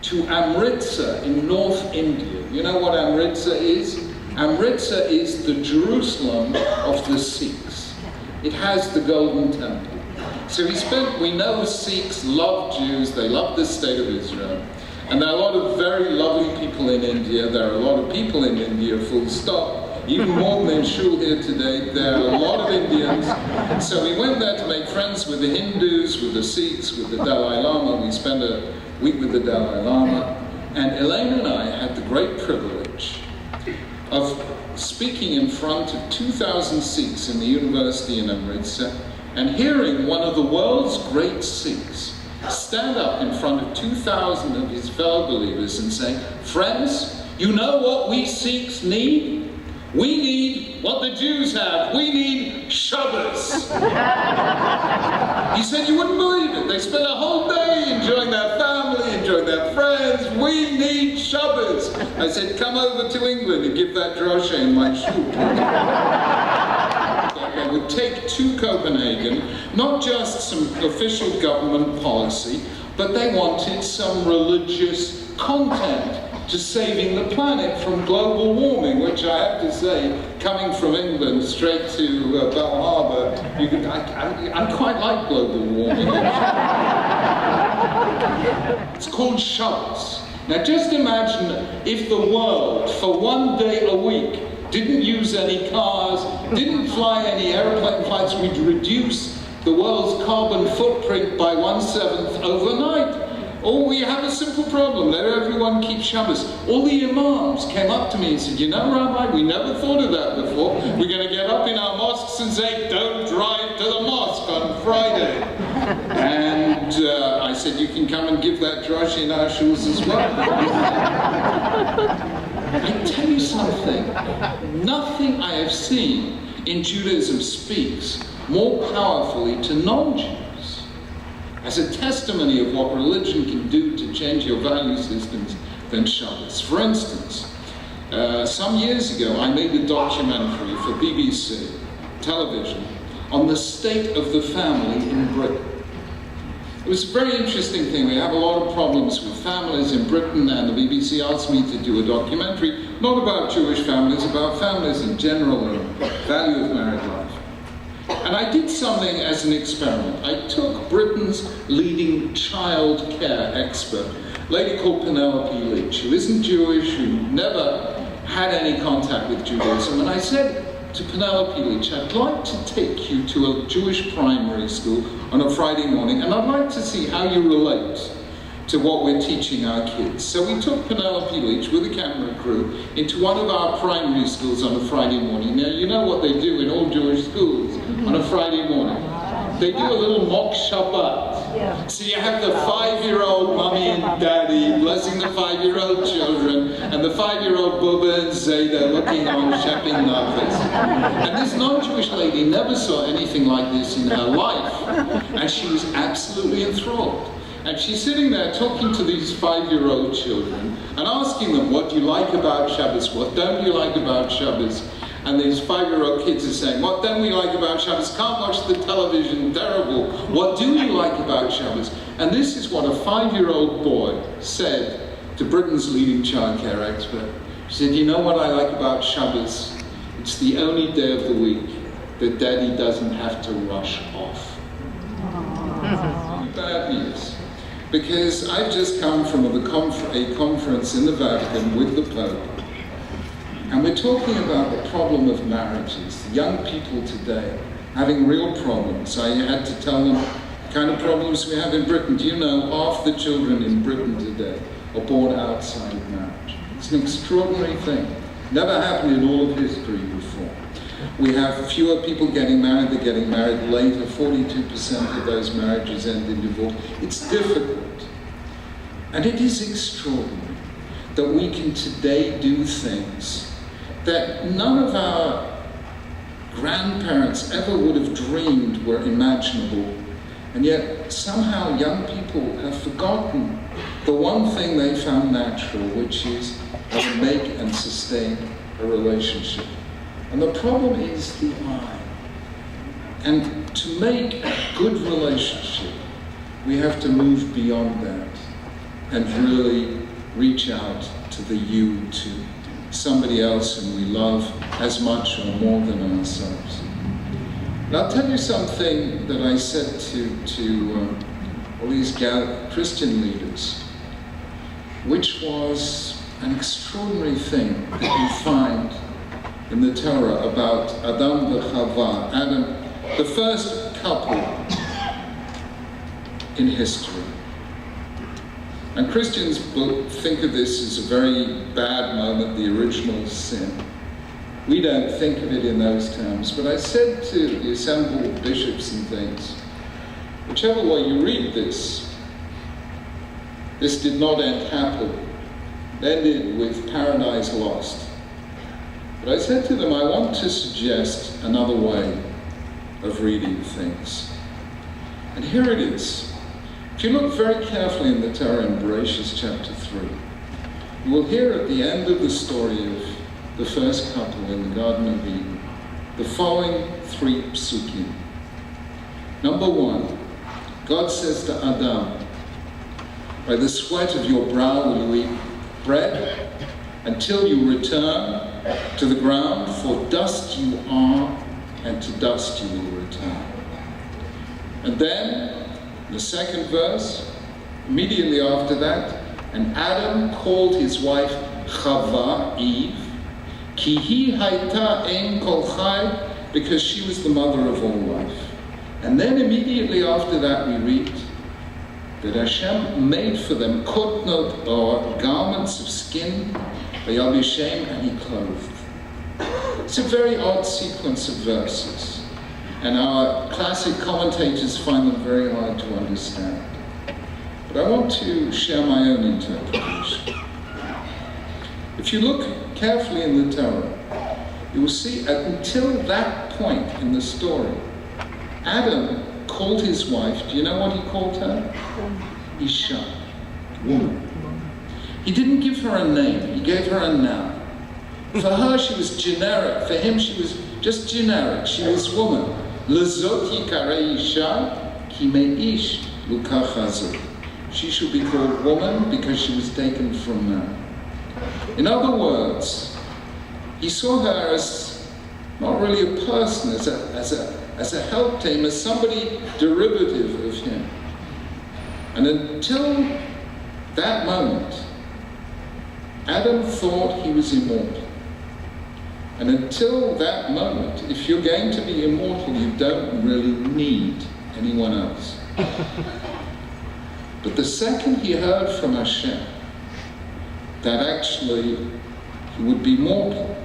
to Amritsar in North India. You know what Amritsar is? Amritsar is the Jerusalem of the Sikhs. It has the Golden Temple. So we know Sikhs love Jews, they love the state of Israel. And there are a lot of very lovely people in India. There are a lot of people in India, full stop. Even more than in Shul here today, there are a lot of Indians. So we went there to make friends with the Hindus, with the Sikhs, with the Dalai Lama. We spent a week with the Dalai Lama. And Elaine and I had the great privilege of speaking in front of 2,000 Sikhs in the university in Amritsar and hearing one of the world's great Sikhs stand up in front of 2,000 of his fellow believers and say, "Friends, you know what we Sikhs need? We need what the Jews have. We need Shabbos." He said, you wouldn't believe it. They spent a whole day enjoying their family, enjoying their friends. We need Shabbos. I said, come over to England and give that drosha in my shul. They would take to Copenhagen not just some official government policy, but they wanted some religious content to saving the planet from global warming, which I have to say, coming from England straight to Bal Harbour, I quite like global warming. It's called Shabbos. Now just imagine if the world, for one day a week, didn't use any cars, didn't fly any airplane flights, we'd reduce the world's carbon footprint by 1/7 overnight. Oh, we have a simple problem. Let everyone keep Shabbos. All the imams came up to me and said, you know, Rabbi, we never thought of that before. We're going to get up in our mosques and say, don't drive to the mosque on Friday. And I said, you can come and give that drush in our shuls as well. I tell you something. Nothing I have seen in Judaism speaks more powerfully to non-Jews as a testimony of what religion can do to change your value systems than Shabbos. For instance, some years ago I made a documentary for BBC television on the state of the family in Britain. It was a very interesting thing. We have a lot of problems with families in Britain, and the BBC asked me to do a documentary, not about Jewish families, about families in general and value of married life. And I did something as an experiment. I took Britain's leading child care expert, a lady called Penelope Leach, who isn't Jewish, who never had any contact with Judaism, and I said to Penelope Leach, I'd like to take you to a Jewish primary school on a Friday morning, and I'd like to see how you relate to what we're teaching our kids. So we took Penelope Leach with a camera crew into one of our primary schools on a Friday morning. Now, you know what they do in all Jewish schools on a Friday morning? They do a little mock Shabbat. Yeah. So you have the 5-year-old mommy and daddy blessing the 5-year-old children, and the 5-year-old Bubba and Zayda looking on Shepping Nafis. And this non-Jewish lady never saw anything like this in her life, and she was absolutely enthralled. And she's sitting there talking to these 5-year-old children and asking them, what do you like about Shabbos? What don't you like about Shabbos? And these 5-year-old kids are saying, what don't we like about Shabbos? Can't watch the television, terrible. What do you like about Shabbos? And this is what a 5-year-old boy said to Britain's leading childcare expert. He said, you know what I like about Shabbos? It's the only day of the week that Daddy doesn't have to rush off. Bad news. Because I've just come from a conference in the Vatican with the Pope, and we're talking about the problem of marriages. Young people today having real problems. I had to tell them the kind of problems we have in Britain. Do you know half the children in Britain today are born outside of marriage? It's an extraordinary thing. Never happened in all of history before. We have fewer people getting married, they're getting married later. 42% of those marriages end in divorce. It's difficult. And it is extraordinary that we can today do things that none of our grandparents ever would have dreamed were imaginable. And yet somehow young people have forgotten the one thing they found natural, which is how to make and sustain a relationship. And the problem is the I. And to make a good relationship, we have to move beyond that. and really reach out to the you, to somebody else whom we love as much or more than ourselves. And I'll tell you something that I said to all these Christian leaders, which was an extraordinary thing that you find in the Torah about Adam and Chava, Adam, the first couple in history. And Christians think of this as a very bad moment, the original sin. We don't think of it in those terms, but I said to the assembled bishops and things, whichever way you read this, this did not end happily. It ended with paradise lost. But I said to them, I want to suggest another way of reading things. And here it is. If you look very carefully in the Torah in Bereshit chapter 3, you will hear at the end of the story of the first couple in the Garden of Eden the following 3 psukim. Number 1, God says to Adam, by the sweat of your brow will you eat bread until you return to the ground, for dust you are, and to dust you will return. And then, the second verse, immediately after that, and Adam called his wife Chava, Eve, ki hi hayta ein kol chai, because she was the mother of all life. And then immediately after that we read that Hashem made for them kotnot, or garments of skin, vayalbishem, and he clothed. It's a very odd sequence of verses, and our classic commentators find them very hard to understand. But I want to share my own interpretation. If you look carefully in the Torah, you will see until that point in the story, Adam called his wife, do you know what he called her? Isha, woman. He didn't give her a name, he gave her a noun. For her, she was generic. For him, she was just generic. She was woman. Lezot yikare isha ki me'ish lukachazu. She should be called woman because she was taken from man. In other words, he saw her as not really a person, as a help to him, as somebody derivative of him. And until that moment, Adam thought he was immortal. And until that moment, if you're going to be immortal, you don't really need anyone else. But the second he heard from Hashem that actually he would be mortal,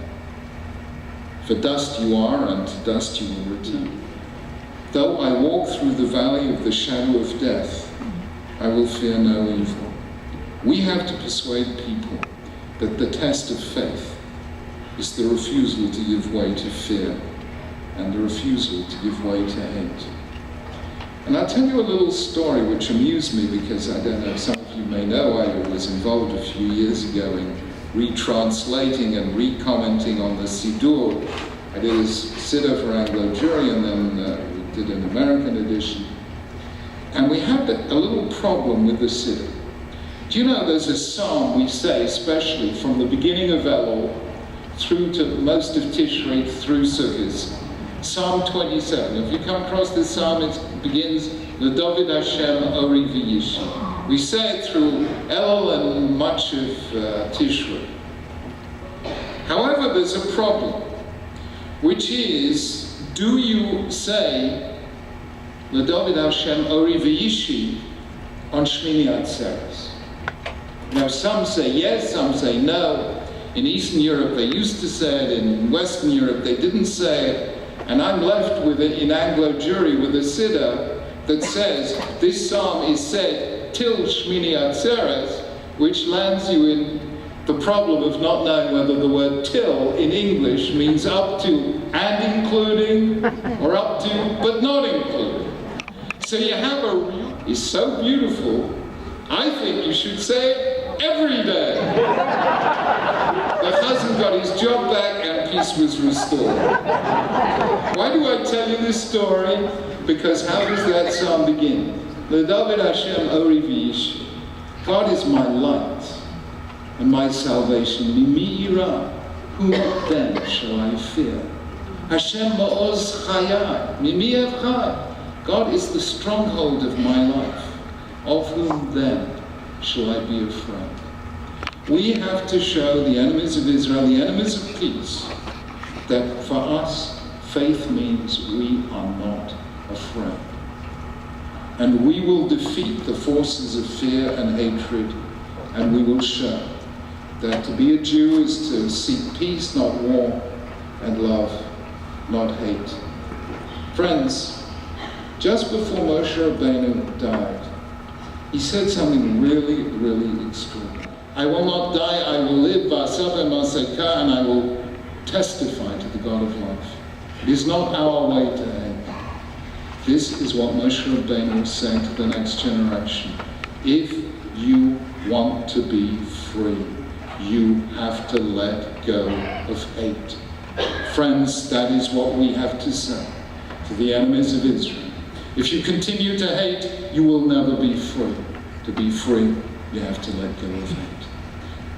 for dust you are, and to dust you will return. Though I walk through the valley of the shadow of death, I will fear no evil. We have to persuade people that the test of faith is the refusal to give way to fear and the refusal to give way to hate. And I'll tell you a little story which amused me, because I don't know, some of you may know I was involved a few years ago in retranslating and recommenting on the Siddur. I did a Siddur for Anglo-Jury, and then we did an American edition. And we had a little problem with the Siddur. Do you know there's a psalm we say, especially from the beginning of Elul through to most of Tishrei through Sukkot, Psalm 27. If you come across this psalm, it begins, L'David Hashem Ori V'Yishi. We say it through Elul and much of Tishrei. However, there's a problem, which is, do you say L'David Hashem Ori V'Yishi on Shmini Atzeres? Now, some say yes, some say no. In Eastern Europe, they used to say it. In Western Europe, they didn't say it. And I'm left with it in Anglo-Jury with a Siddur that says this psalm is said till Shmini Atzeres, which lands you in the problem of not knowing whether the word till in English means up to and including, or up to but not including. So you have it's so beautiful, I think you should say it every day. The husband got his job back and peace was restored. Why do I tell you this story? Because how does that psalm begin? L'David Hashem Ori V'Yishi. God is my light and my salvation. Mimi ira, whom then shall I fear? Hashem ma'oz chayai, mimi evchai. God is the stronghold of my life. Of whom then shall I be afraid? We have to show the enemies of Israel, the enemies of peace, that for us, faith means we are not afraid. And we will defeat the forces of fear and hatred, and we will show that to be a Jew is to seek peace, not war, and love, not hate. Friends, just before Moshe Rabbeinu died, he said something really, really extraordinary. I will not die, I will live, and I will testify to the God of life. It is not our way to hate. This is what Moshe Rabbeinu was saying to the next generation. If you want to be free, you have to let go of hate. Friends, that is what we have to say to the enemies of Israel. If you continue to hate, you will never be free. To be free, you have to let go of hate.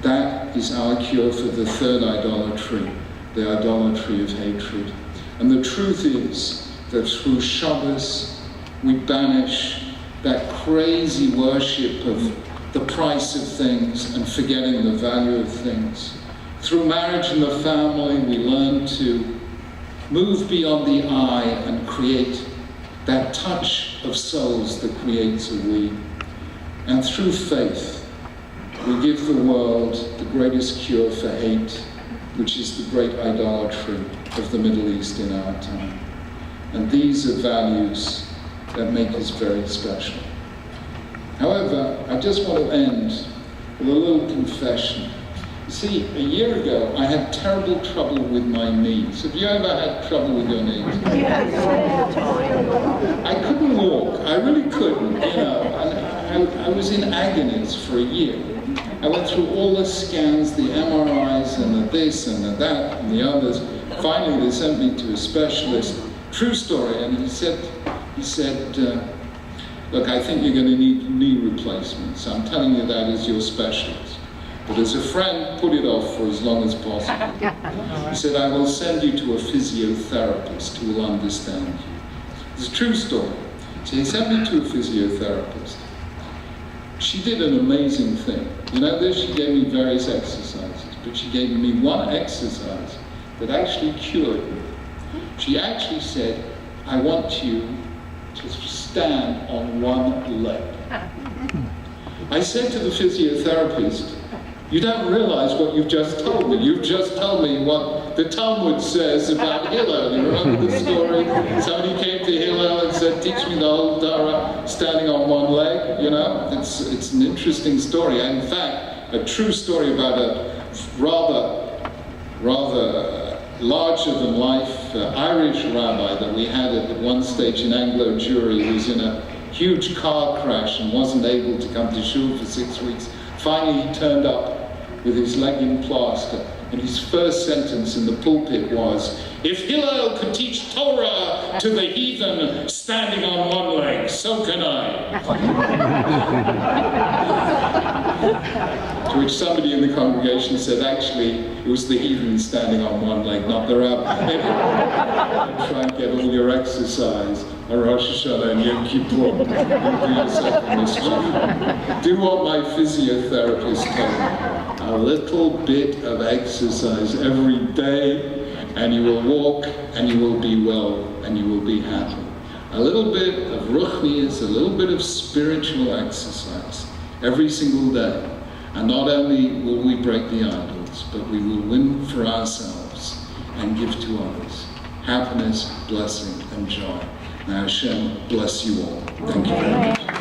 That is our cure for the third idolatry, the idolatry of hatred. And the truth is that through Shabbos, we banish that crazy worship of the price of things and forgetting the value of things. Through marriage and the family, we learn to move beyond the I and create that touch of souls that creates a we. And through faith, we give the world the greatest cure for hate, which is the great idolatry of the Middle East in our time. And these are values that make us very special. However, I just want to end with a little confession. You see, a year ago, I had terrible trouble with my knees. Have you ever had trouble with your knees? I couldn't walk. I really couldn't, and I was in agonies for a year. I went through all the scans, the MRIs, and the this and the that and the others. Finally, they sent me to a specialist. True story, and he said, look, I think you're going to need knee replacements. I'm telling you that as your specialist. But as a friend, put it off for as long as possible. He said, I will send you to a physiotherapist who will understand you. It's a true story. So he sent me to a physiotherapist. She did an amazing thing. You know this? She gave me various exercises, but she gave me one exercise that actually cured me. She actually said, I want you to stand on one leg. I said to the physiotherapist, you don't realize what you've just told me. You've just told me what the Talmud says about Hillel. You remember the story? Somebody came to Hillel and said, teach me the whole Torah standing on one leg. You know, it's an interesting story. And in fact, a true story about a rather larger-than-life Irish rabbi that we had at one stage in Anglo Jewry, who was in a huge car crash and wasn't able to come to shul for 6 weeks. Finally, he turned up with his leg in plaster, and his first sentence in the pulpit was, if Hillel could teach Torah to the heathen standing on one leg, so can I. To which somebody in the congregation said, actually, it was the heathen standing on one leg, not the rabbi. Try and get all your exercise on Rosh Hashanah and Yom Kippur. You'll do yourself a mischief. Do what my physiotherapist told me. A little bit of exercise every day, and you will walk, and you will be well, and you will be happy. A little bit of ruchnius, a little bit of spiritual exercise every single day. And not only will we break the idols, but we will win for ourselves and give to others happiness, blessing, and joy. Now Hashem bless you all. Thank you very much.